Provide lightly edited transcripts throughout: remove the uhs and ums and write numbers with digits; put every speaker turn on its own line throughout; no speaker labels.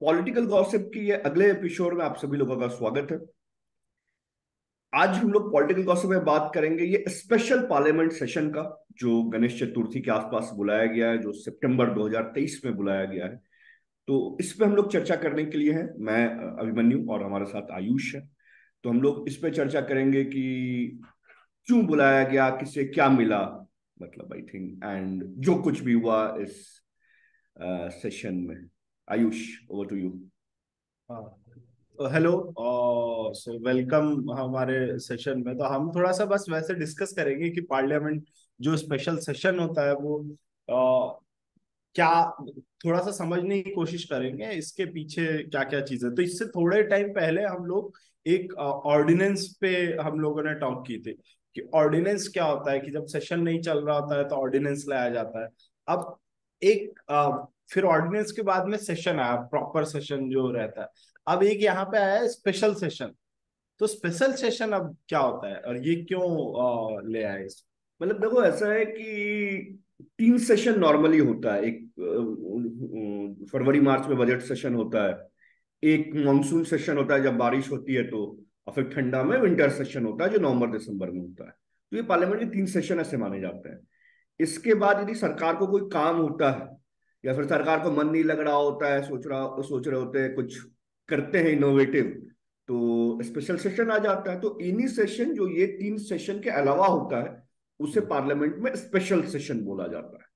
Political gossip की ये अगले एपिसोड में आप सभी लोगों का स्वागत है। आज हम लोग पॉलिटिकल गॉसिप में बात करेंगे ये स्पेशल पार्लियामेंट सेशन का, जो गणेश चतुर्थी के आसपास बुलाया गया है, जो सितंबर 2023 में बुलाया गया है। तो इस पे हम लोग चर्चा करने के लिए हैं। मैं अभिमन्यु और हमारे साथ आयुष है। तो हम लोग इस पे चर्चा करेंगे कि क्यों बुलाया गया, किसे क्या मिला, मतलब आई थिंक एंड जो कुछ भी हुआ इस सेशन में। Ayush, over to you.
हाँ, हेलो और सो वेलकम हमारे सेशन में। तो हम थोड़ा सा बस वैसे डिस्कस करेंगे कि पार्लियामेंट जो स्पेशल सेशन होता है वो क्या, थोड़ा सा समझने की कोशिश करेंगे इसके पीछे क्या क्या चीजें। तो इससे थोड़े टाइम पहले हम लोग एक ऑर्डिनेंस पे हम लोगों ने टॉक की थी कि ऑर्डिनेंस क्या होता है, कि जब सेशन नहीं चल रहा होता है तो ऑर्डिनेंस लाया जाता है। अब एक फिर ऑर्डिनेंस के बाद में सेशन आया, प्रॉपर सेशन जो रहता है। अब एक यहाँ पे आया है स्पेशल सेशन। तो स्पेशल सेशन अब क्या होता है और ये क्यों ले आए इस।
मतलब देखो, ऐसा है कि 3 सेशन नॉर्मली होता है। एक फरवरी मार्च में बजट सेशन होता है, एक मानसून सेशन होता है जब बारिश होती है तो, और फिर ठंडा में विंटर सेशन होता है जो नवंबर दिसंबर में होता है। तो ये पार्लियामेंट के 3 सेशन ऐसे माने जाते हैं। इसके बाद यदि सरकार को कोई काम होता है या फिर सरकार को मन नहीं लग रहा होता है, सोच रहे होते हैं कुछ करते हैं इनोवेटिव, तो स्पेशल सेशन आ जाता है। तो इन्हीं सेशन जो ये 3 सेशन के अलावा होता है उसे पार्लियामेंट में स्पेशल सेशन बोला जाता है।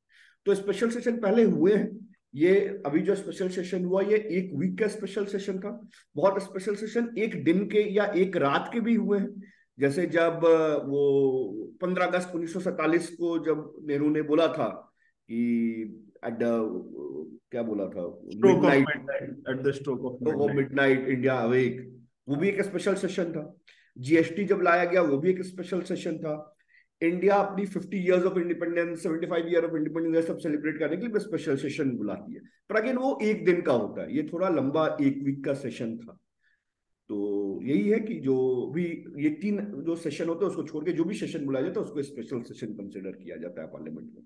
तो स्पेशल सेशन पहले हुए हैं। ये अभी जो स्पेशल सेशन हुआ ये 1 वीक का स्पेशल सेशन था। बहुत स्पेशल सेशन एक दिन के या एक रात के भी हुए हैं। जैसे जब वो 15 अगस्त 1947 को जब नेहरू ने बोला था कि एट द, क्या बोला था,
stroke of
midnight,
midnight, at the stroke of
वो
मिडनाइट।
मिडनाइट इंडिया अवेक, वो भी एक स्पेशल सेशन था। जीएसटी जब लाया गया वो भी एक स्पेशल सेशन था। इंडिया अपनी 50 years of independence, 75 year of independence सब सेलिब्रेट करने के लिए स्पेशल सेशन बुलाती है। पर अगेन वो एक दिन का होता है, ये थोड़ा लंबा 1 वीक का सेशन था। तो यही है कि जो भी ये 3 जो सेशन होते हैं उसको छोड़ के जो भी सेशन बुलाया जाता है उसको स्पेशल सेशन कंसिडर किया जाता है पार्लियामेंट में।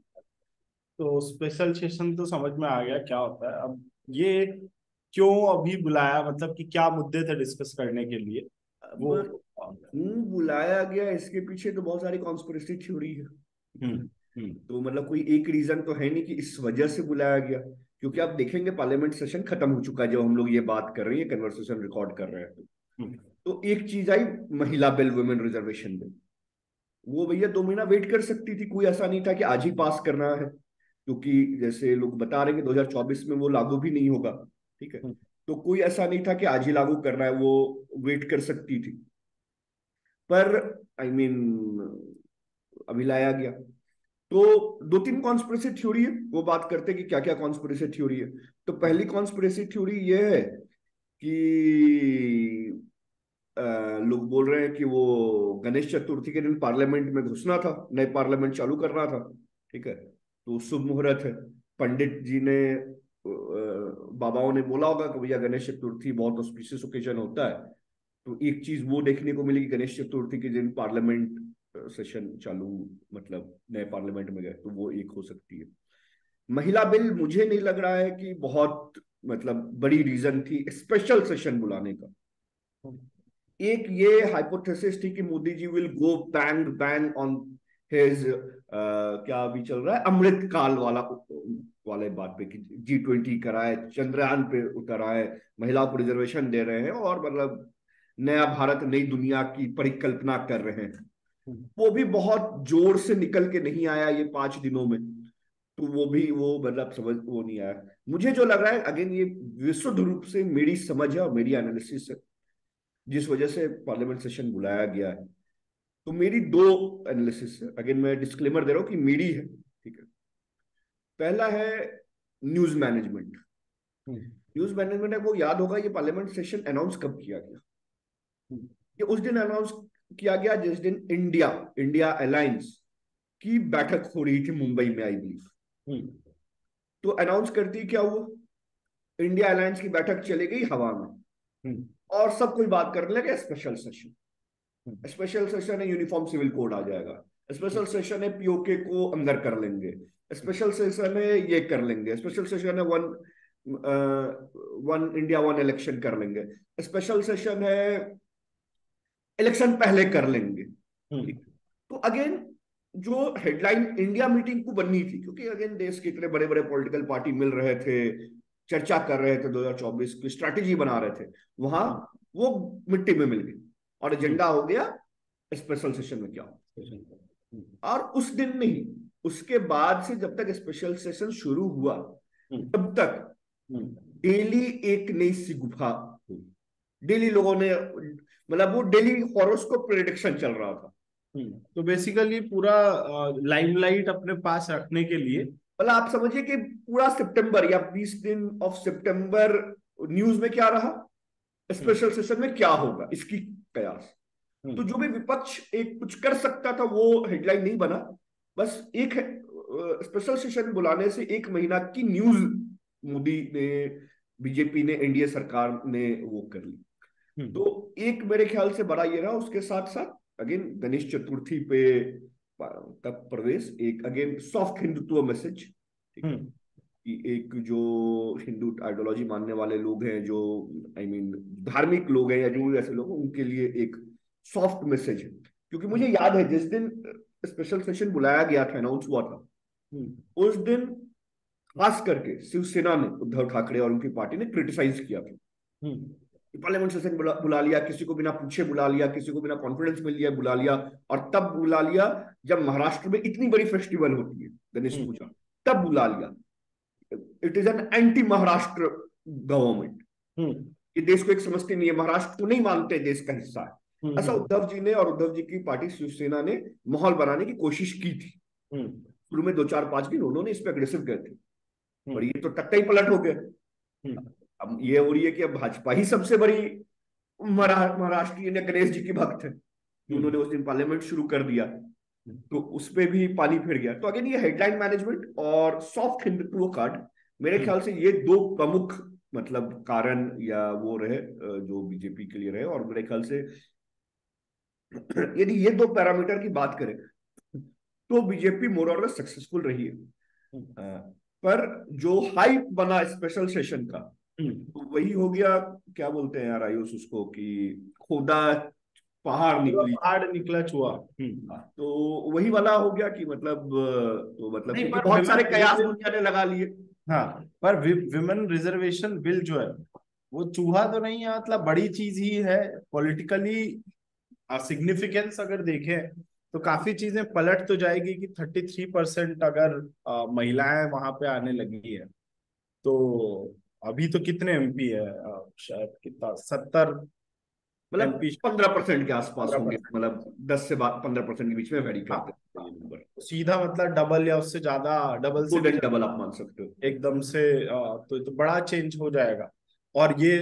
तो स्पेशल सेशन तो समझ में आ गया क्या होता है। अब ये क्यों अभी बुलाया, मतलब कि क्या मुद्दे थे डिस्कस करने के लिए
अब
वो।
क्यों बुलाया गया, इसके पीछे तो बहुत सारी कॉन्स्पिरेसी थ्योरी है। ठीक है।
हम्म। हम्म।
तो मतलब कोई एक रीजन तो है नहीं कि इस वजह से बुलाया गया। क्योंकि आप देखेंगे पार्लियामेंट सेशन खत्म हो चुका है जब हम लोग ये बात कर रहे हैं, कन्वर्सेशन रिकॉर्ड कर रहे हैं।
हम्म।
तो एक चीज आई, महिला बिल, वुमेन रिजर्वेशन बिल। वो भैया 2 महीना वेट कर सकती थी, कोई ऐसा नहीं था कि आज ही पास करना है। क्योंकि जैसे लोग बता रहे हैं कि 2024 में वो लागू भी नहीं होगा। ठीक है।
हम्म।
तो कोई ऐसा नहीं था कि आज ही लागू करना है, वो वेट कर सकती थी। पर आई मीन अभी लाया गया। तो 2-3 कॉन्स्पिरेसी थ्योरी है, वो बात करते हैं कि क्या क्या कॉन्स्पिरेसी थ्योरी है। तो पहली कॉन्स्पिरेसी थ्योरी ये है कि अ, लोग बोल रहे हैं कि वो गणेश चतुर्थी के दिन पार्लियामेंट में घुसना था, नए पार्लियामेंट चालू करना था। ठीक है। तो शुभ मुहूर्त है। पंडित जी ने, बाबाओं ने बोला होगा कि भैया गणेश चतुर्थी बहुत ऑस्पिशियस ओकेजन होता है। तो एक चीज वो देखने को मिली कि गणेश चतुर्थी के दिन पार्लियामेंट सेशन चालू, मतलब नए पार्लियामेंट में गए, तो वो एक हो सकती है। महिला बिल मुझे नहीं लग रहा है कि बहुत मतलब बड़ी रीजन थी स्पेशल सेशन बुलाने का। एक ये हाइपोथेसिस थी कि Modi ji will go bang bang on his, क्या अभी चल रहा है, अमृत काल वाला वाले बात पे कि G20 कराए, चंद्रयान पे उतर आए, महिलाओं को रिजर्वेशन दे रहे हैं और मतलब नया भारत नई दुनिया की परिकल्पना कर रहे हैं। वो भी बहुत जोर से निकल के नहीं आया ये 5 दिनों में। तो वो भी वो मतलब समझ वो नहीं आया। मुझे जो लग रहा है, अगेन ये विशुद्ध रूप से मेरी समझ है और मेरी एनालिसिस है जिस वजह से पार्लियामेंट सेशन बुलाया गया है। तो मेरी 2 एनालिसिस है, अगेन मैं डिस्क्लेमर दे रहा हूं कि मेरी है। ठीक है। पहला है न्यूज मैनेजमेंट।
हम्म।
न्यूज मैनेजमेंट आपको याद होगा ये पार्लियामेंट सेशन अनाउंस कब किया गया।
हम्म।
ये उस दिन अनाउंस किया गया जिस दिन इंडिया इंडिया अलायंस की बैठक हो रही थी मुंबई में, आई बिलीव।
हम्म।
तो अनाउंस करती क्या हुआ, इंडिया अलायंस की बैठक चली गई हवा में
हम्म।
और सब कोई बात करने लगे स्पेशल सेशन।
हम्म।
स्पेशल सेशन है, यूनिफॉर्म सिविल कोड आ जाएगा। स्पेशल सेशन है, पीओके को अंदर कर लेंगे। स्पेशल सेशन है, ये कर लेंगे। स्पेशल सेशन है, one one India one election कर लेंगे, स्पेशल सेशन है इलेक्शन पहले कर लेंगे। ठीक। तो अगेन जो हेडलाइन इंडिया मीटिंग को बननी थी, क्योंकि अगेन देश के इतने बड़े बड़े पॉलिटिकल पार्टी मिल रहे थे, चर्चा कर रहे थे, 2024 की स्ट्रैटेजी बना रहे थे, वहां वो मिट्टी में मिल गई और एजेंडा हो गया स्पेशल सेशन में क्या हो। और उस दिन नहीं, उसके बाद से जब तक स्पेशल सेशन शुरू हुआ तब तक डेली एक नई सी गुफा हुई। डेली लोगों ने, मतलब वो डेली हॉरोस्कोप प्रेडिक्शन चल रहा था।
तो बेसिकली पूरा लाइमलाइट अपने पास रखने के लिए,
मतलब आप समझिए कि पूरा सितंबर या 20 दिन ऑफ सितंबर न्यूज में क्या रहा, स्पेशल सेशन में क्या होगा, इसकी कयास। तो जो भी विपक्ष एक कुछ कर सकता था वो हेडलाइन नहीं बना, बस एक स्पेशल सेशन बुलाने से एक महीना की न्यूज मोदी ने, बीजेपी ने, एनडीए सरकार ने वो कर ली। तो एक मेरे ख्याल से बड़ा ये रहा। उसके साथ साथ अगेन गणेश चतुर्थी पे तब प्रदेश एक अगेन सॉफ्ट हिंदुत्व मैसेज, कि एक जो हिंदू आइडियोलॉजी मानने वाले लोग हैं, जो आई मीन धार्मिक लोग हैं या जो भी ऐसे लोग हैं, उनके लिए एक सॉफ्ट मैसेज है। क्योंकि मुझे याद है जिस दिन स्पेशल सेशन बुलाया गया था, अनाउंस हुआ था, उस दिन खास करके शिवसेना ने, उद्धव ठाकरे और उनकी पार्टी ने क्रिटिसाइज किया था। पार्लियामेंट सेशन बुला लिया, किसी को बिना पूछे बुला लिया, किसी को बिना कॉन्फिडेंस मिल लिया बुला लिया, और तब बुला लिया जब महाराष्ट्र में इतनी बड़ी फेस्टिवल होती है गणेश पूजा, तब बुला लिया। It is an anti Maharashtra government. ये देश को एक समझती नहीं है, महाराष्ट्र को नहीं मानते देश का हिस्सा है। ऐसा उद्धव जी ने और उद्धव जी की पार्टी शिवसेना ने माहौल बनाने की कोशिश की थी। शुरू में 2-4-5 दिन उन्होंने इस पे अग्रेसिव गए थे, और ये तो टट्टा ही पलट हो गया। अब ये हो रही है कि अब भाजपा ही सबसे बड़ी महाराष्ट्रीय ने गणेश जी की भक्त है, उन्होंने उस दिन पार्लियामेंट शुरू कर दिया, तो उस पर भी पानी फिर गया। तो अगेन ये हेडलाइन मैनेजमेंट और सॉफ्ट हिंदुत्व कार्ड, मेरे ख्याल से ये दो प्रमुख मतलब कारण या वो रहे जो बीजेपी के लिए रहे। और मेरे ख्याल से यदि ये दो पैरामीटर की बात करें तो बीजेपी मोर और लेस सक्सेसफुल रही है। पर जो हाइप बना स्पेशल सेशन का, तो वही हो गया, क्या बोलते हैं यार आयुष उसको, कि खुदा पहाड़ निकला
चुहा।
तो वही वाला हो गया कि मतलब, तो मतलब
नहीं,
क्योंकि
पर
बहुत सारे कयास दुनिया ने लगा लिए।
हाँ, पर विमेन रिजर्वेशन बिल जो है वो चूहा तो नहीं है, मतलब बड़ी चीज ही है। पॉलिटिकली सिग्निफिकेंस अगर देखें तो काफी चीजें पलट तो जाएगी कि 33% अगर महिलाएं वहां पे आने लगी है, तो अभी तो कितने एमपी है, शायद कितना 70
मतलब
एमपी,
15% के आसपास होंगे,
15%।
मतलब 10 से 15% के बीच में वेरी
हाँ,
करते हैं ये नंबर।
सीधा मतलब डबल या उससे ज्यादा, डबल से
गुड
भी
एंड डबल
ज्यादा
आप मान सकते हो
एकदम से। तो बड़ा चेंज हो जाएगा। और ये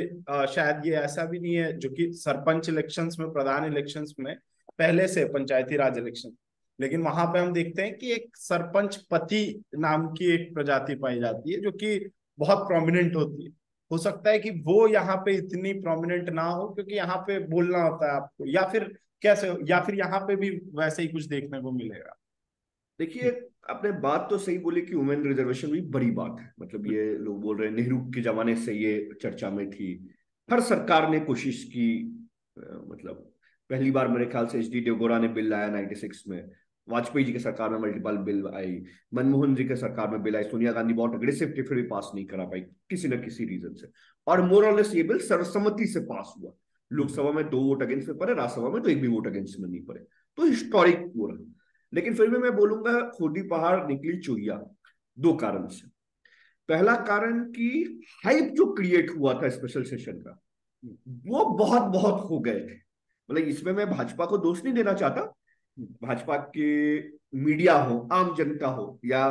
शायद ये ऐसा भी नहीं है जो कि सरपंच इलेक्शंस में, प्रधान इलेक्शंस में पहले से पंचायती राज इलेक्शन, लेकिन वहां पे हम देखते हैं कि एक सरपंच पति नाम की एक प्रजाति पाई जाती है जो कि बहुत प्रोमिनेंट होती है। हो सकता है कि वो यहाँ पे इतनी प्रोमिनेंट ना हो क्योंकि यहाँ पे बोलना होता है आपको, या फिर कैसे, या फिर यहाँ पे भी वैसे ही कुछ देखने को मिलेगा।
देखिए, आपने बात तो सही बोली कि वुमेन रिजर्वेशन भी बड़ी बात है। मतलब ये लोग बोल रहे हैं नेहरू के जमाने से ये चर्चा में थी, हर सरकार ने कोशिश की। मतलब पहली बार मेरे ख्याल से एच डी देवगौड़ा ने बिल लाया 96 में, वाजपेयी जी के सरकार में मल्टीपल बिल आई, मनमोहन जी के सरकार में बिल आई, सोनिया गांधी बहुत अग्रेसिव थी फिर भी पास नहीं करा पाई किसी न किसी रीजन से, और मोर और लेस ये बिल सर्वसम्मति से पास हुआ। लोकसभा में 2 वोट अगेंस्ट में पड़े, राज्यसभा में तो एक भी वोट अगेंस्ट में नहीं पड़े, तो हिस्टोरिक वो रहा। लेकिन फिर भी मैं बोलूंगा खुदी पहाड़ निकली चुहिया, 2 कारण से। पहला कारण कि हाइप जो क्रिएट हुआ था स्पेशल सेशन का, वो बहुत बहुत हो गए थे। मतलब इसमें मैं भाजपा को दोष नहीं देना चाहता, भाजपा के मीडिया हो, आम जनता हो, या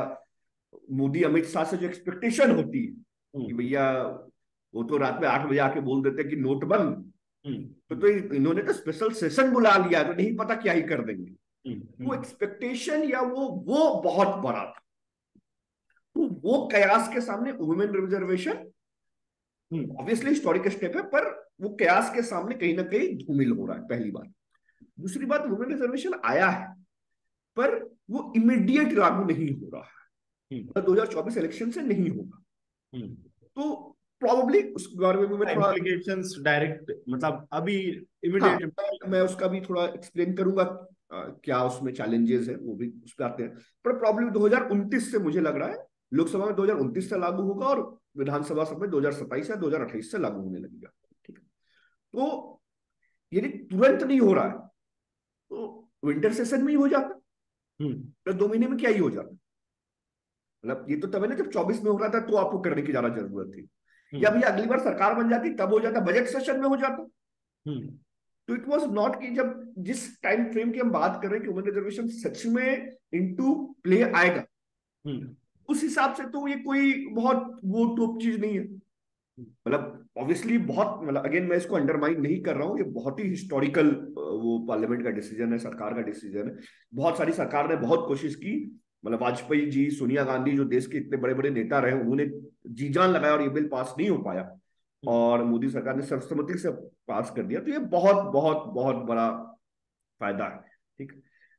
मोदी अमित शाह से जो एक्सपेक्टेशन होती है कि भैया वो तो रात में 8 बजे आके बोल देते हैं कि नोट बंद, तो इन्होंने तो स्पेशल सेशन बुला लिया, तो नहीं पता क्या ही कर देंगे। वो एक्सपेक्टेशन या वो बहुत बड़ा था। तो वो कयास के सामने women reservation obviously historic step है, पर वो कयास के सामने कहीं ना कहीं धूमिल हो रहा है, पहली बात। दूसरी बात, वुमेन रिजर्वेशन आया है पर वो इमीडिएट लागू नहीं हो रहा है, 2024 इलेक्शन से नहीं होगा। तो प्रॉब्ली उस बारे में भी मैं थोड़ा,
इम्प्लीकेशंस डायरेक्ट मतलब अभी
हाँ,
इमीडिएट
मैं उसका भी थोड़ा एक्सप्लेन करूंगा, क्या उसमें चैलेंजेस है वो भी उस पर आते हैं। पर प्रॉब्लम 2029 से मुझे लग रहा है, लोकसभा में 2029 से लागू होगा और विधानसभा सब में 2027 या 2028 से लागू होने लगेगा। ठीक है, तो यदि तुरंत नहीं हो रहा है तो विंटर सेशन में ही हो जाता, तो 2 महीने में क्या ही हो जाता। मतलब ये तो तब है ना जब 24 में हो रहा था तो आपको करने की ज्यादा जरूरत थी, या भैया अगली बार सरकार बन जाती तब हो जाता, बजट सेशन में हो जाता। तो इट वाज नॉट कि जब जिस टाइम फ्रेम की हम बात कर रहे हैं कि वुमेन रिजर्वेशन सच में इनटू प्ले आएगा, उस हिसाब से तो ये कोई बहुत वो टॉप चीज नहीं है। मतलब ऑब्वियसली बहुत, मतलब अगेन मैं इसको अंडरमाइन नहीं कर रहा हूँ, ये बहुत ही हिस्टोरिकल वो पार्लियामेंट का डिसीजन है, सरकार का डिसीजन है। बहुत सारी सरकार ने बहुत कोशिश की, मतलब वाजपेयी जी, सोनिया गांधी, जो देश के इतने बड़े बड़े नेता रहे, उन्होंने जी जान लगाया और ये बिल पास नहीं हो पाया, और मोदी सरकार ने सर्वसम्मति से पास कर दिया। तो ये बहुत बहुत बहुत बड़ा फायदा है। ठीक,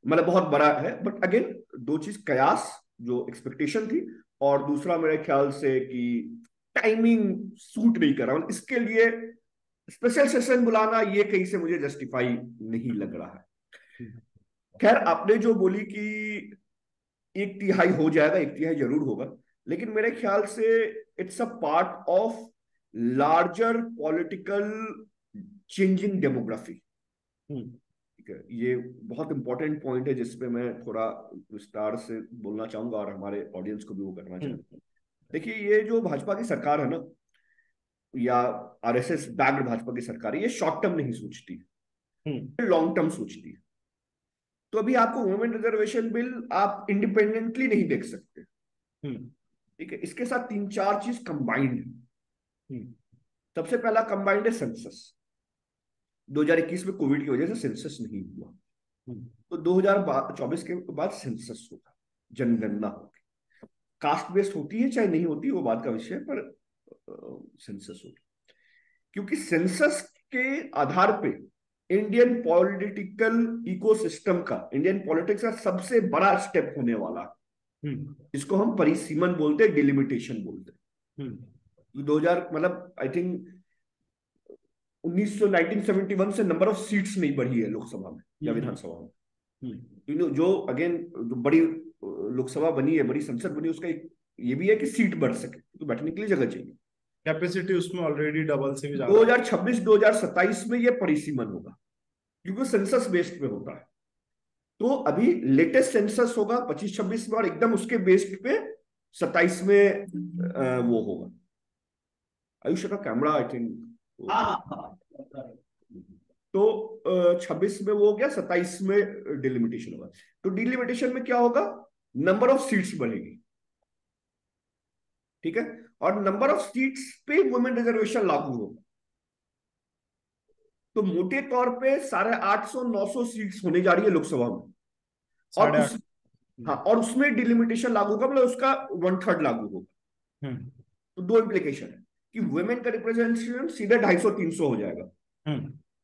मतलब बहुत बड़ा है। बट अगेन दो चीज, कयास जो एक्सपेक्टेशन थी, और दूसरा मेरे ख्याल से कि टाइमिंग सूट नहीं कर रहा, मतलब इसके लिए स्पेशल सेशन बुलाना ये कहीं से मुझे जस्टिफाई नहीं लग रहा है। खैर, आपने जो बोली कि 1/3 हो जाएगा, 1/3 जरूर होगा, लेकिन मेरे ख्याल से it's a part of larger political changing demography. ठीक है, ये बहुत इंपॉर्टेंट पॉइंट है जिसपे मैं थोड़ा विस्तार से बोलना चाहूंगा और हमारे ऑडियंस को भी वो करना चाहूंगा। देखिए, ये जो भाजपा की सरकार है ना, या आरएसएस बैक्ड भाजपा की सरकार है, ये शॉर्ट टर्म नहीं सोचती, लॉन्ग टर्म सोचती है। तो अभी आपको वुमेन रिजर्वेशन बिल आप इंडिपेंडेंटली नहीं देख सकते। ठीक है, इसके साथ 3-4 चीज कंबाइंड है। सबसे पहला कंबाइंड है सेंसस। 2021 में कोविड की वजह से सेंसस नहीं हुआ, तो 2024 के बाद सेंसस होगा, जनगणना होगी। कास्ट बेस्ड होती है चाहे नहीं होती, वो बात का विषय है, पर सेंसस होगी। क्योंकि सेंसस के आधार पे इंडियन पॉलिटिकल इकोसिस्टम का, इंडियन पॉलिटिक्स का सबसे बड़ा स्टेप होने वाला, जिसको हम परिसीमन बोलते हैं, डिलिमिटेशन बोलते हैं। 2000 मतलब आई थिंक 1971 से नंबर ऑफ सीट्स नहीं बढ़ी है लोकसभा में या विधानसभा में। जो अगेन जो बड़ी लोकसभा बनी है, बड़ी संसद बनी, उसका एक ये भी है कि सीट बढ़ सके, तो बैठने के लिए जगह चाहिए।
कैपेसिटी उसमें ऑलरेडी डबल से भी ज्यादा।
2026-2027 में ये परिसीमन होगा, क्योंकि सेंसस बेस्ड पे होता है। तो अभी लेटेस्ट सेंसस होगा 25-26 में, और एकदम उसके बेस्ड पे 27 में वो होगा। आयुष का कैमरा आई थिंक, तो 26 में वो हो गया, 27 में डिलिमिटेशन होगा। तो डिलिमिटेशन में क्या होगा, नंबर ऑफ सीट्स बढ़ेगी। ठीक है, और नंबर ऑफ सीट्स पे वुमेन रिजर्वेशन लागू होगा। तो मोटे तौर पे 850-900 सीट्स होने जा रही है लोकसभा में, और
8.5।
उस, हाँ, और उसमें डिलिमिटेशन लागू होगा, मतलब उसका 1/3 लागू होगा। तो दो इम्प्लीकेशन है कि वुमेन का रिप्रेजेंटेशन सीधे 250-300 हो जाएगा।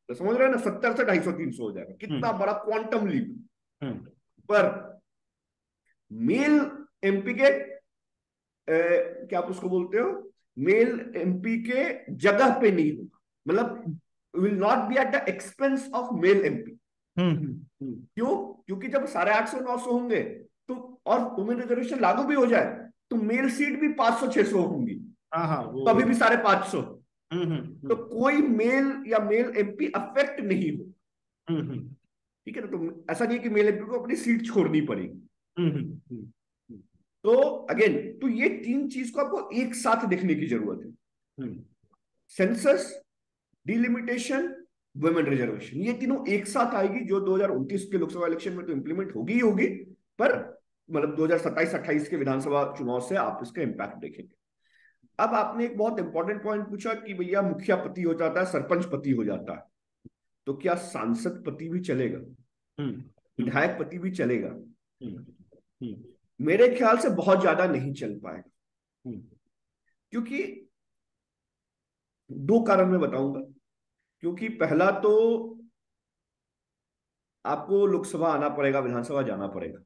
तो समझ रहे हैं ना, 70 से 250-300 हो जाएगा, कितना बड़ा क्वांटम लीप। पर मेल एमपी के क्या आप उसको बोलते हो, मेल एमपी के जगह पे नहीं होगा, मतलब will not be at the expense of male MP. क्यों? क्योंकि जब 850-900 होंगे तो, और वुमेन रिजर्वेशन लागू भी हो जाए, तो मेल सीट भी 500-600 होंगी, तो अभी भी 550। तो कोई मेल या मेल एमपी अफेक्ट नहीं हो। ठीक है ना, तो ऐसा नहीं है कि मेल एमपी को अपनी सीट छोड़नी पड़ेगी। तो अगेन, तो ये 3 चीज को आपको एक साथ देखने की जरूरत है, सेंसस, डिलिमिटेशन, वुमेन रिजर्वेशन, ये तीनों एक साथ आएगी, जो 2029 के लोकसभा इलेक्शन में तो इंप्लीमेंट होगी ही होगी, पर मतलब 2027-28 के विधानसभा चुनाव से आप इसका इंपैक्ट देखेंगे। अब आपने एक बहुत इंपॉर्टेंट पॉइंट पूछा कि भैया मुखिया पति हो जाता है, सरपंच पति हो जाता है, तो क्या सांसद पति भी चलेगा, विधायक पति भी चलेगा? मेरे ख्याल से बहुत ज्यादा नहीं चल पाएगा, क्योंकि 2 कारण मैं बताऊंगा। क्योंकि पहला तो आपको लोकसभा आना पड़ेगा, विधानसभा जाना पड़ेगा,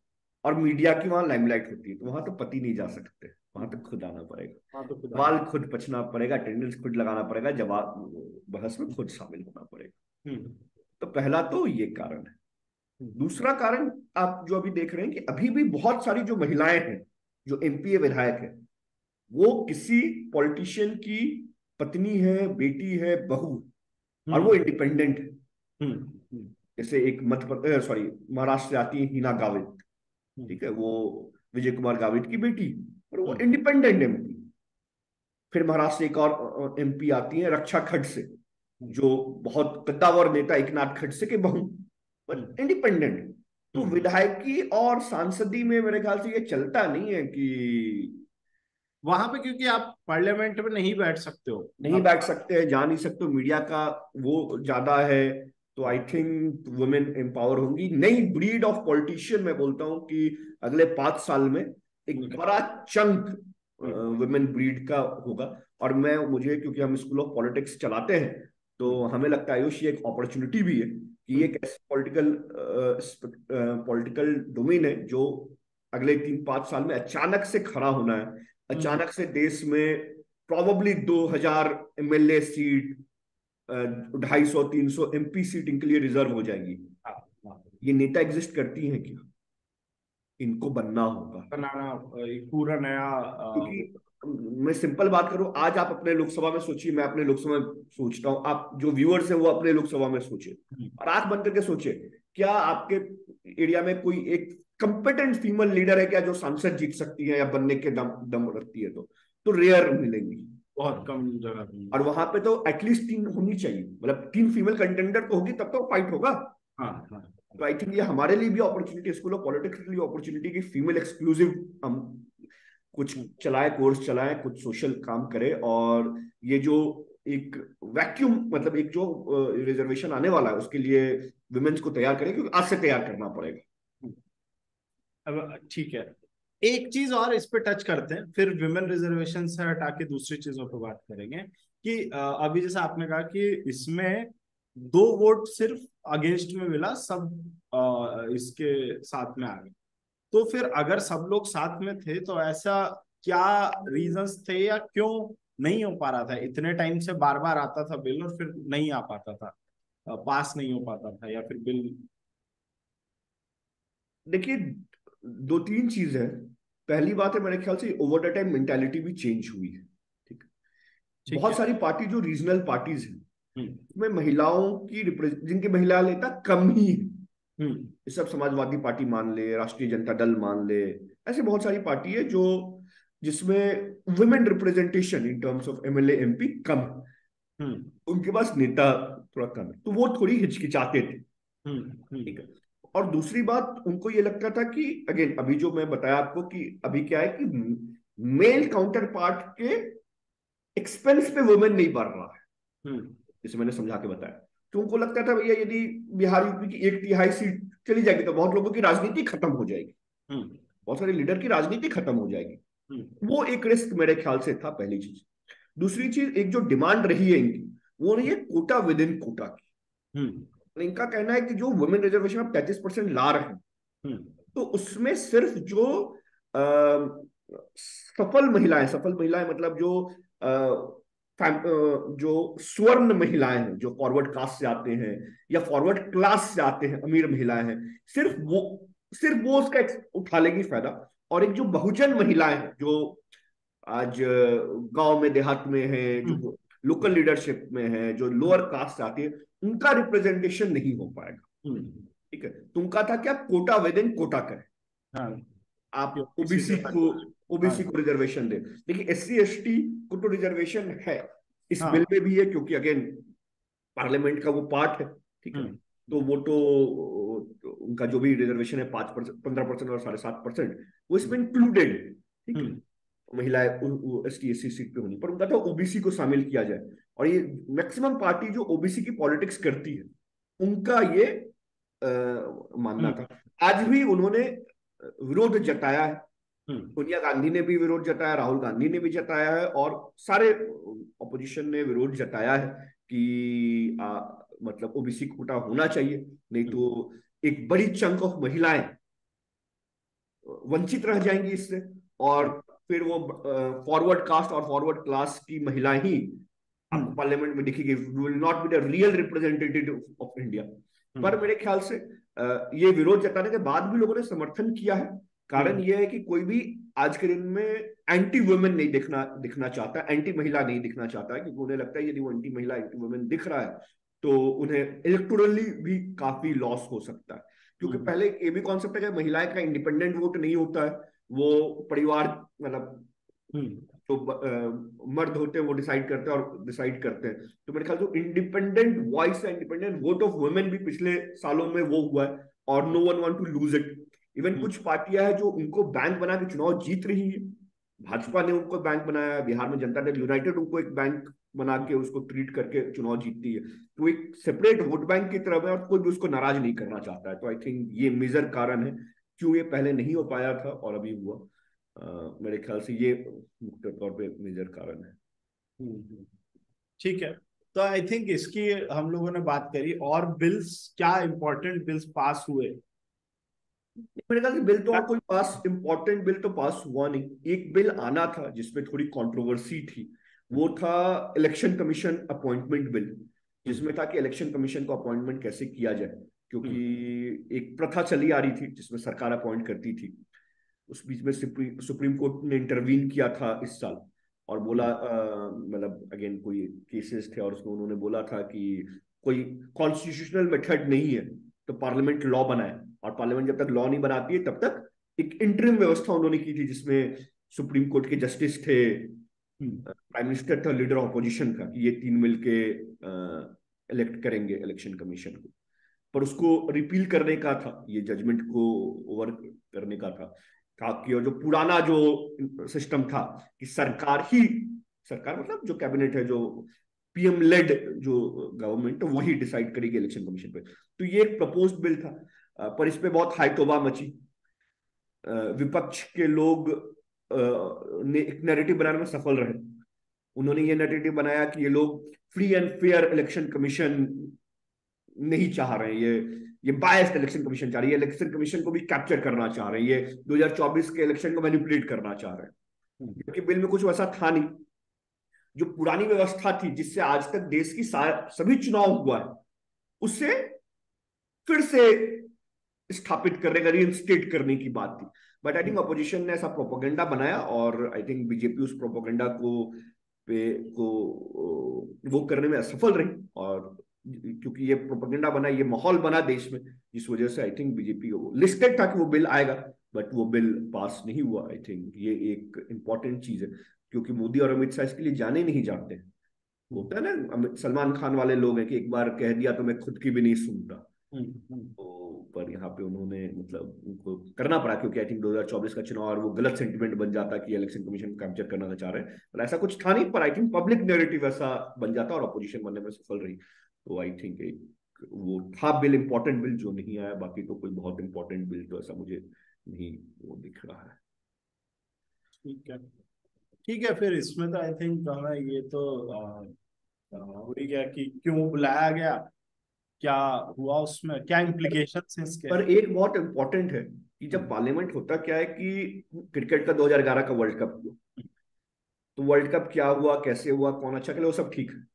और मीडिया की वहां लाइमलाइट होती है, तो वहां तो पति नहीं जा सकते। वहां तक खुद आना पड़ेगा,
हाँ तो खुद
सवाल खुद पूछना पड़ेगा, अटेंडेंस खुद लगाना पड़ेगा, जवाब बहस में खुद शामिल होना पड़ेगा।
हम्म
तो पहला तो ये कारण है।
हम्म
दूसरा कारण आप जो अभी देख रहे हैं कि अभी भी बहुत सारी जो महिलाएं हैं, जो एमपी विधायक है, वो किसी पॉलिटिशियन की पत्नी है, बेटी है, बहू, और वो
हम्म
इंडिपेंडेंट है।
हम्म हम्म
जैसे एक मध्य प्रदेश, सॉरी, महाराष्ट्र से आती है हिना गावित,
हम्म
ठीक है, वो विजय कुमार गावित की बेटी, और वो
हम्म
इंडिपेंडेंट एमपी। फिर महाराष्ट्र से एक और एमपी आती है रक्षा खडसे,
हम्म
जो बहुत कद्दावर नेता एकनाथ खडसे के बहू, पर
हम्म
इंडिपेंडेंट। तो
हम्म।
विधायकी और सांसदी में मेरे ख्याल से ये चलता नहीं है कि
वहां पे क्योंकि आप पार्लियामेंट में नहीं बैठ सकते हो
नहीं
आप।
बैठ सकते, जा नहीं सकते, मीडिया का वो ज्यादा है। तो आई थिंक वुमेन एम्पावर होंगी। नई ब्रीड ऑफ पॉलिटिशियन, मैं बोलता हूं कि अगले 5 साल में एक
निकल।
बड़ा चंक
हम्म
वुमेन ब्रीड का होगा। और मुझे, क्योंकि हम स्कूल ऑफ पॉलिटिक्स चलाते हैं, तो
हम्म
हमें लगता है आयुष ये एक अपॉर्चुनिटी भी है कि ये
हम्म
एक ऐसी पॉलिटिकल पॉलिटिकल डोमेन है जो अगले 3-5 साल में अचानक से खड़ा होना है।
हम्म।
अचानक से देश में probably 2000 MLA seat, 250-300 MP seat इनके लिए रिजर्व हो जाएगी।
हाँ हाँ।
ये नेता एग्जिस्ट करती हैं क्या? इनको बनना होगा।
बनाना एक पूरा नया
क्योंकि मैं सिंपल बात करूं, आज आप अपने लोकसभा में सोचिए, मैं अपने लोकसभा में सोचता हूं, आप जो व्यूअर्स हैं वो अपने लोकसभा में सोचिए, और आंख बंद करके सोचिए, क्या आपके एरिया में कोई एक कंपेटेंट फीमेल लीडर है क्या जो सांसद जीत सकती है या बनने के दम दम रखती है? तो रेयर मिलेंगी।
बहुत कम जगह पे।
और वहां पे तो एटलीस्ट 3 होनी चाहिए, मतलब 3 फीमेल कंटेंडर तो होगी, तब तो फाइट होगा।
हाँ हाँ।
तो आई थिंक ये हमारे लिए भी अपॉर्चुनिटी, स्कूल ऑफ पॉलिटिक्स के लिए अपॉर्चुनिटी की फीमेल एक्सक्लूसिव हम कुछ चलाए, कोर्स चलाए, कुछ सोशल काम करे, और ये जो एक वैक्यूम, मतलब एक जो रिजर्वेशन आने वाला है उसके लिए वुमेन्स को तैयार करें, क्योंकि आज से तैयार करना पड़ेगा।
अब ठीक है, एक चीज और इस पे टच करते हैं, फिर विमेन रिजर्वेशन से हटा के दूसरी चीजों पे बात करेंगे कि अभी जैसे आपने कहा कि इसमें 2 वोट सिर्फ अगेंस्ट में मिला, सब इसके साथ में आ गए। तो फिर अगर सब लोग साथ में थे तो ऐसा क्या रीजंस थे, या क्यों नहीं हो पा रहा था? इतने टाइम से बार बार आता था बिल और फिर नहीं आ पाता था, पास नहीं हो पाता था, या फिर बिल।
देखिए, 2-3 चीज है। पहली बात है, मेरे ख्याल से ओवर द टाइम मेंटालिटी भी चेंज हुई है। ठीक है,
ठीक
बहुत
है।
सारी पार्टी जो रीजनल पार्टीज हैं,
हम्म
उसमें महिलाओं की जिनकी महिला नेता कम ही है,
हम्म
ये सब समाजवादी पार्टी मान ले, राष्ट्रीय जनता दल मान ले, ऐसे बहुत सारी पार्टी है जो जिसमें women representation in terms of MLA MP कम है,
हम्म
उनके पास नेता थोड़ा कम है, तो वो थोड़ी हिचकिचाते थे। ठीक
हम्म
है। और दूसरी बात, उनको ये लगता था कि अगेन अभी जो मैं बताया आपको कि अभी क्या है कि मेल काउंटर पार्ट के एक्सपेंस पे वुमेन नहीं बढ़ रहा है,
हम्म
जैसे मैंने समझा के बताया। तो उनको लगता था भैया यदि बिहार यूपी की 1/3 सीट चली जाएगी तो बहुत लोगों की राजनीति खत्म हो जाएगी,
हम्म
बहुत सारे लीडर की राजनीति खत्म हो जाएगी।
हम्म
वो एक रिस्क मेरे ख्याल से था, पहली चीज। दूसरी चीज, एक जो डिमांड रही है इनकी, वो रही है कोटा विद इन कोटा की।
हम्म
इनका कहना है कि जो वुमेन रिजर्वेशन आप 33% ला रहे हैं,
हम्म
तो उसमें सिर्फ जो सफल महिलाएं मतलब जो जो स्वर्ण महिलाएं हैं, जो फॉरवर्ड कास्ट से आते हैं या फॉरवर्ड क्लास से आते हैं, अमीर महिलाएं हैं, सिर्फ वो उसका उठा लेगी फायदा। और एक जो बहुजन महिलाएं हैं, जो आज गांव में देहात में है,
हम्म
जो लोकल लीडरशिप में है, जो लोअर कास्ट से आती है, उनका रिप्रेजेंटेशन नहीं हो पाएगा।
हम्म।
ठीक है, तो उनका था क्या, कोटा विद इन कोटा करें,
हाँ,
आप
किसी से
ओबीसी
तक।
को
हाँ
ओबीसी को रिजर्वेशन दे। देखिए, SC ST को तो रिजर्वेशन है, इस बिल
हाँ।
में भी है, क्योंकि अगेन पार्लियामेंट का वो पार्ट है। ठीक है,
हम्म
तो वो तो उनका जो भी रिजर्वेशन है, 5%, 15% और 7.5%, वो इसमें इंक्लूडेड। ठीक है,
हम्म
महिलाएं ST SC सीट पे होनी, पर उनका था ओबीसी को शामिल किया जाए। और ये मैक्सिमम पार्टी जो ओबीसी की पॉलिटिक्स करती है, उनका ये मानना
हम्म
था। आज भी उन्होंने विरोध जताया है,
हम्म
सोनिया गांधी ने भी विरोध जताया, राहुल गांधी ने भी जताया है, और सारे ऑपोजिशन ने विरोध जताया है कि मतलब ओबीसी कोटा होना चाहिए, नहीं
हम्म
तो एक बड़ी चंक ऑफ महिलाएं वंचित रह जाएंगी इससे। और
हाँ।
फिर वो फॉरवर्ड कास्ट और फॉरवर्ड क्लास की महिला ही आपको पार्लियामेंट में दिखेगी, will not be the real representative of India. पर मेरे ख्याल से ये विरोध जताने के बाद भी लोगों ने समर्थन किया है। कारण यह है कि कोई भी आज के दिन में एंटी वुमेन नहीं दिखना चाहता, एंटी महिला नहीं दिखना चाहता है, क्योंकि उन्हें लगता है यदि वो एंटी महिला एंटी वुमेन दिख रहा है तो उन्हें इलेक्टोरली भी काफी लॉस हो सकता है। क्योंकि पहले ये भी कॉन्सेप्ट है कि महिलाएं का इंडिपेंडेंट वोट नहीं होता है, वो परिवार मतलब तो मर्द होते हैं वो डिसाइड करते हैं और डिसाइड करते हैं। तो मेरे ख्याल से इंडिपेंडेंट वॉइस है, इंडिपेंडेंट वोट ऑफ वुमेन भी पिछले सालों में वो हुआ है, और no one want to lose it. Even कुछ पार्टियां हैं जो उनको बैंक बना के चुनाव जीत रही है। भाजपा ने उनको बैंक बनाया, बिहार में जनता दल यूनाइटेड उनको एक बैंक बना के उसको ट्रीट करके चुनाव जीतती है। तो एक सेपरेट वोट बैंक की तरफ है और कोई भी उसको नाराज नहीं करना चाहता है। तो आई थिंक ये मेजर कारण है क्यों ये पहले नहीं हो पाया था और अभी हुआ। मेरे ख्याल से ये मुख्य तौर पे मेजर कारण है।
ठीक है, तो आई थिंक इसकी हम लोगों ने बात करी। और बिल्स, क्या इंपॉर्टेंट बिल्स पास हुए?
मेरे ख्याल से बिल तो और कोई पास इंपॉर्टेंट बिल तो पास हुआ नहीं। एक बिल आना था जिसमें थोड़ी कंट्रोवर्सी थी, वो था इलेक्शन कमीशन अपॉइंटमेंट बिल, जिसमें था कि इलेक्शन कमीशन को अपॉइंटमेंट कैसे किया जाए। क्योंकि एक प्रथा चली आ रही थी जिसमें सरकार अपॉइंट करती थी। उस बीच में सुप्रीम कोर्ट ने इंटरवीन किया था इस साल और बोला, मतलब अगेन कोई केसेस थे और उसमें उन्होंने बोला था कि कोई कॉन्स्टिट्यूशनल मेथड नहीं है तो पार्लियामेंट लॉ बनाए, और पार्लियामेंट जब तक लॉ नहीं बनाती है तब तक एक इंटरिम व्यवस्था उन्होंने की थी जिसमें सुप्रीम कोर्ट के जस्टिस थे, प्राइम मिनिस्टर था, लीडर ऑपोजिशन था, कि ये तीन मिलके इलेक्ट करेंगे इलेक्शन कमीशन को। पर उसको रिपील करने का था, ये जजमेंट को ओवर करने का था, ताकि और जो पुराना जो सिस्टम था कि सरकार मतलब जो कैबिनेट है, जो पीएम लेड जो गवर्नमेंट, वही डिसाइड करेगी इलेक्शन कमीशन पे। तो ये एक प्रपोज्ड बिल था, पर इस पे बहुत हाईतौबा मची। विपक्ष के लोग ने एक नैरेटिव बनाने में सफल रहे। उन्होंने ये नैरेटिव बनाया कि ये लोग free and fair election commission नहीं चाह रहे हैं, ये बायस्ड इलेक्शन कमीशन चाह रही है, इलेक्शन कमीशन को भी कैप्चर करना चाह रहे हैं, ये 2024 के इलेक्शन को मैनिपुलेट करना चाह रहे हैं। क्योंकि बिल में कुछ वैसा था नहीं। जो पुरानी व्यवस्था थी जिससे आज तक देश की सभी चुनाव हुआ है, उससे फिर से स्थापित करने का, रीइंस्टेट करने की बात थी। बट आई थिंक अपोजिशन ने ऐसा प्रोपोगंडा बनाया और आई थिंक बीजेपी उस प्रोपोगंडा को वो करने में असफल रही। और क्योंकि ये प्रोपेगेंडा बना, ये माहौल बना देश में, जिस वजह से आई थिंक बीजेपी को लिस्टेड था कि वो बिल आएगा, बट वो बिल पास नहीं हुआ। आई थिंक ये एक इंपॉर्टेंट चीज है, क्योंकि मोदी और अमित शाह इसके लिए जाने नहीं जानते। होता है ना, सलमान खान वाले लोग हैं कि एक बार कह दिया तो मैं खुद की भी नहीं सुनता। तो पर यहाँ पे उन्होंने मतलब उनको करना पड़ा, क्योंकि आई थिंक 2024 का चुनाव और वो गलत सेंटिमेंट बन जाता कि इलेक्शन कमीशन कैप्चर करना चाह रहे हैं, पर ऐसा कुछ था नहीं। पर आई थिंक पब्लिक नैरेटिव ऐसा बन जाता और अपोजिशन बनने में सफल रही। तो आई थिंक एक वो था बिल, इंपॉर्टेंट बिल जो नहीं आया। बाकी तो कोई बहुत इंपॉर्टेंट बिल तो ऐसा मुझे नहीं वो दिख रहा है।
ठीक है, ठीक है। फिर इसमें तो आई थिंक हमें ये तो वही गया कि क्यों बुलाया गया, क्या हुआ, उसमें क्या इम्प्लीकेशंस हैं इसके।
पर एक बहुत इंपॉर्टेंट है कि जब पार्लियामेंट होता क्या है कि क्रिकेट का 2011 का वर्ल्ड कप हुआ, तो वर्ल्ड कप क्या हुआ, कैसे हुआ, कौन अच्छा खेला, वो सब ठीक है।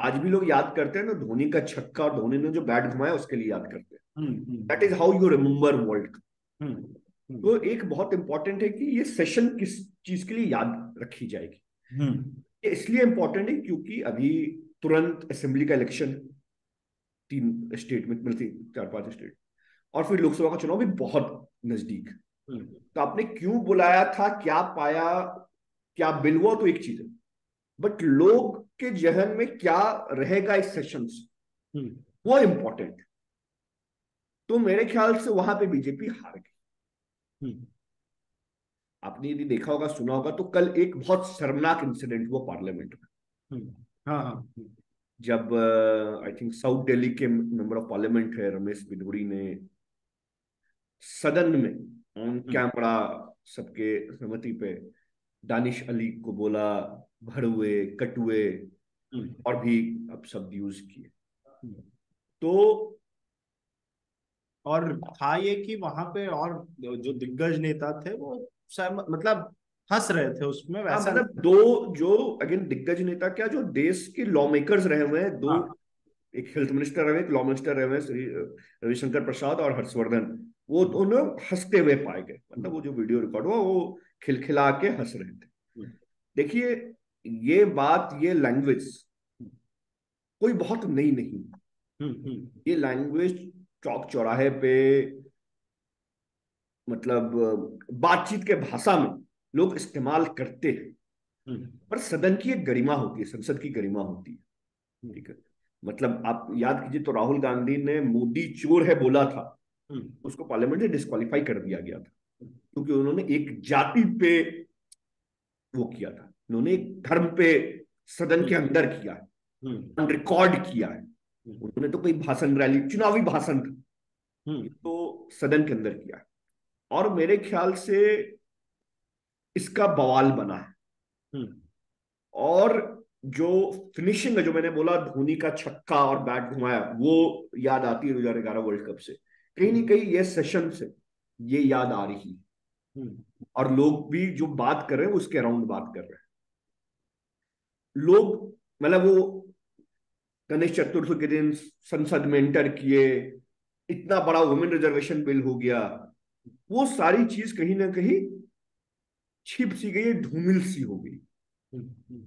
आज भी लोग याद करते हैं ना धोनी का छक्का और धोनी ने जो बैट घुमाया उसके लिए याद करते हैं। That is how you remember world cup. तो एक बहुत इंपॉर्टेंट है कि ये सेशन किस चीज के लिए याद रखी जाएगी। ये इसलिए इंपॉर्टेंट है क्योंकि अभी तुरंत असेंबली का इलेक्शन 3 स्टेट में, मतलब 4-5 स्टेट, और फिर लोकसभा का चुनाव भी बहुत नजदीक। तो आपने क्यों बुलाया था, क्या पाया, क्या बिल हुआ, तो एक चीज है, बट लोग के जहन में क्या रहेगा इस सेशन से, वो इंपॉर्टेंट। तो मेरे ख्याल से वहां पे बीजेपी हार गई। आपने यदि देखा होगा, सुना होगा, तो कल एक बहुत शर्मनाक इंसिडेंट हुआ पार्लियामेंट में।
हाँ हाँ।
जब आई थिंक साउथ दिल्ली के मेंबर ऑफ पार्लियामेंट है रमेश बिधूरी ने सदन में ऑन कैमरा सबके सहमति पे दानिश अली को बोला भड़ुए, कटुए और भी अब शब्द यूज किए। तो
और था ये कि वहां पे और जो दिग्गज नेता थे वो मतलब हंस रहे थे उसमें,
हाँ
वैसा
मतलब
नहीं।
दो जो अगेन दिग्गज नेता क्या, जो देश के लॉ मेकर्स रहे हुए हैं, दो,
हाँ।
एक हेल्थ मिनिस्टर रहे, एक लॉ मिनिस्टर रहे हुए, श्री रविशंकर प्रसाद और हर्षवर्धन, वो दोनों हंसते हुए पाए गए। मतलब वो जो वीडियो रिकॉर्ड हुआ वो खिलखिला के हंस रहे थे। देखिए, ये बात, ये लैंग्वेज कोई बहुत नई नहीं। ये लैंग्वेज चौक चौराहे पे, मतलब बातचीत के भाषा में लोग इस्तेमाल करते हैं। पर सदन की एक गरिमा होती है, संसद की गरिमा होती है। ठीक है, मतलब आप याद कीजिए तो राहुल गांधी ने मोदी चोर है बोला था, उसको पार्लियामेंट से डिस्क्वालीफाई कर दिया गया था, क्योंकि उन्होंने एक जाति पे वो किया था, उन्होंने एक धर्म पे सदन के अंदर किया है, रिकॉर्ड किया है। उन्होंने तो कोई भाषण, रैली, चुनावी भाषण था, तो सदन के अंदर किया है। और मेरे ख्याल से इसका बवाल बना है। और जो फिनिशिंग है, जो मैंने बोला धोनी का छक्का और बैट घुमाया, वो याद आती है 2011 वर्ल्ड कप से, कहीं ना कहीं ये सेशन से ये याद आ रही है। और लोग भी जो बात कर रहे हैं उसके अराउंड बात कर रहे हैं लोग। मतलब वो गणेश चतुर्थी के दिन संसद में एंटर किए, इतना बड़ा वुमेन रिजर्वेशन बिल हो गया, वो सारी चीज कहीं ना कहीं छिप सी गई, धूमिल सी हो गई,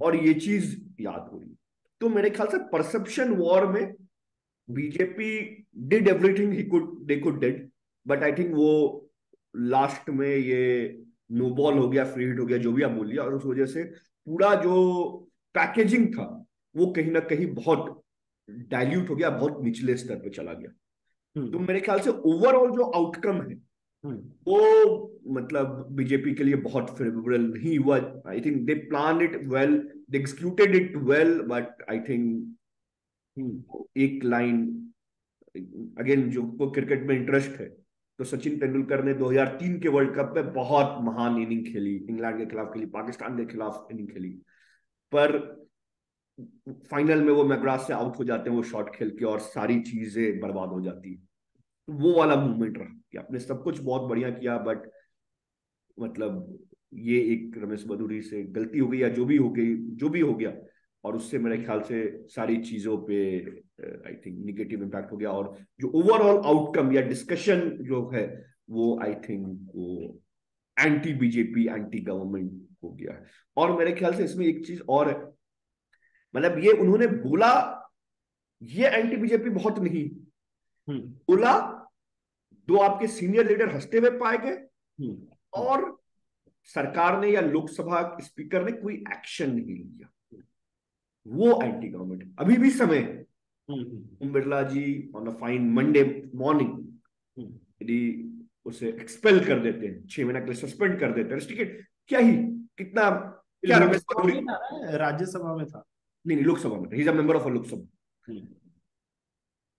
और ये चीज याद हो रही। तो मेरे ख्याल से परसेप्शन वॉर में BJP did everything he could they could did, but I think वो लास्ट में ये नो बॉल हो गया, फ्री हिट हो गया, जो भी आप बोलिए, और उस वजह से पूरा जो पैकेजिंग था वो कहीं ना कहीं बहुत डाइल्यूट हो गया, बहुत निचले स्तर पे चला गया। तो मेरे ख्याल से ओवरऑल जो आउटकम है वो मतलब बीजेपी के लिए बहुत फेवरेबल नहीं हुआ। I think they plan it well, they executed it well, but I think एक लाइन, अगेन जो को क्रिकेट में इंटरेस्ट है, तो सचिन तेंदुलकर ने 2003 के वर्ल्ड कप में बहुत महान इनिंग खेली, इंग्लैंड के खिलाफ खेली, पाकिस्तान के खिलाफ इनिंग खेली, पर फाइनल में वो मैकग्राथ से आउट हो जाते हैं वो शॉट खेल के, और सारी चीजें बर्बाद हो जाती है। तो वो वाला मूवमेंट रहा कि आपने सब कुछ बहुत बढ़िया किया, बट मतलब ये एक रमेश बदूरी से गलती हो गई, या जो भी हो गई, जो भी हो गया, और उससे मेरे ख्याल से सारी चीजों पे आई थिंक निगेटिव इम्पैक्ट हो गया, और जो ओवरऑल आउटकम या डिस्कशन जो है वो आई थिंक वो एंटी बीजेपी, एंटी गवर्नमेंट हो गया है। और मेरे ख्याल से इसमें एक चीज और है, मतलब ये उन्होंने बोला, ये एंटी बीजेपी बहुत नहीं बोला, दो आपके सीनियर लीडर हंसते हुए पाए गए, और सरकार ने या लोकसभा स्पीकर ने कोई एक्शन नहीं लिया, वो एंटी गवर्नमेंट। अभी भी समय है, Om Birla ji on a fine Monday morning यदि उसे एक्सपेल कर देते हैं, 6 महीने के लिए सस्पेंड कर देते हैं, टिकट क्या ही, कितना, क्या रमेश
लोकसभा
बदूरी,
में था ना, राज्यसभा में था।
नहीं नहीं, लोकसभा में, he is a member of Lok Sabha,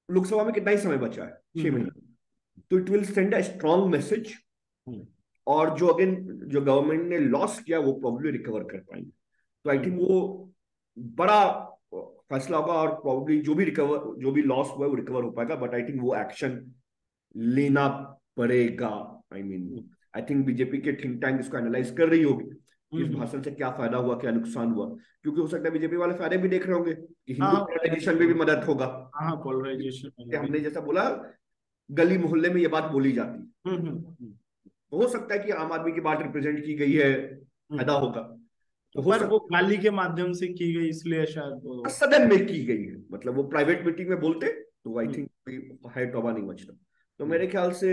Lok Sabha में कितना ही समय बचा है, 6 महीने, तो it will send a strong message, और जो अगेन जो गवर्नमेंट ने लॉस किया वो प्रॉब्लली रिकवर कर पाएंगे। तो आई थिंक वो बड़ा फैसला होगा, और प्रॉब्लली जो भी रिकवर, जो भी लॉस हुआ है वो रिकवर हो पाएगा, बट आई थिंक वो एक्शन लेना पड़ेगा। I mean I think BJP के थिंक टैंक इसको एनालाइज कर रही होगी कि इस भाषण से क्या फायदा हुआ, क्या नुकसान हुआ, क्योंकि हो सकता है बीजेपी वाले फायदे भी देख रहे होंगे कि हिंदू
हाँ
पोलराइजेशन में भी मदद होगा।
हाँ, पोलराइजेशन भी।
हमने जैसा बोला, गली मोहल्ले में ये बात बोली जाती है, तो हो सकता है कि आम आदमी की बात रिप्रेजेंट की गई है, फायदा होगा, तो हो
पर वो
सकता
गाली के माध्यम से की गई, इसलिए शायद
है
वो।
सदन में की गई है, मतलब वो प्राइवेट मीटिंग में बोलते तो आई थिंक है टॉबा नहीं बचता। तो मेरे ख्याल से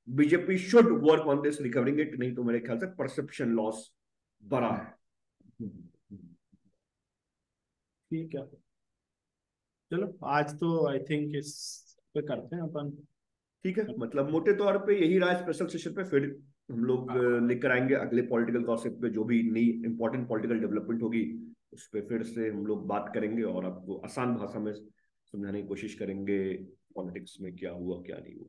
BJP should work on this recovering it, नहीं तो मेरे ख्याल से परसेप्शन लॉस बड़ा है।
ठीक है, चलो आज तो आई थिंक इस पे करते हैं अपन।
ठीक है, मतलब मोटे तौर पे यही रहा स्पेशल सेशन पे, फिर हम लोग लेकर आएंगे अगले पॉलिटिकल गॉसिप पे, जो भी नई इंपॉर्टेंट पॉलिटिकल डेवलपमेंट होगी उस पर फिर से हम लोग बात करेंगे, और आपको आसान भाषा में समझाने की कोशिश करेंगे पॉलिटिक्स में क्या हुआ क्या नहीं हुआ।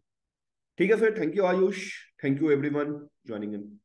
ठीक है, फिर thank you Ayush, thank you everyone joining in.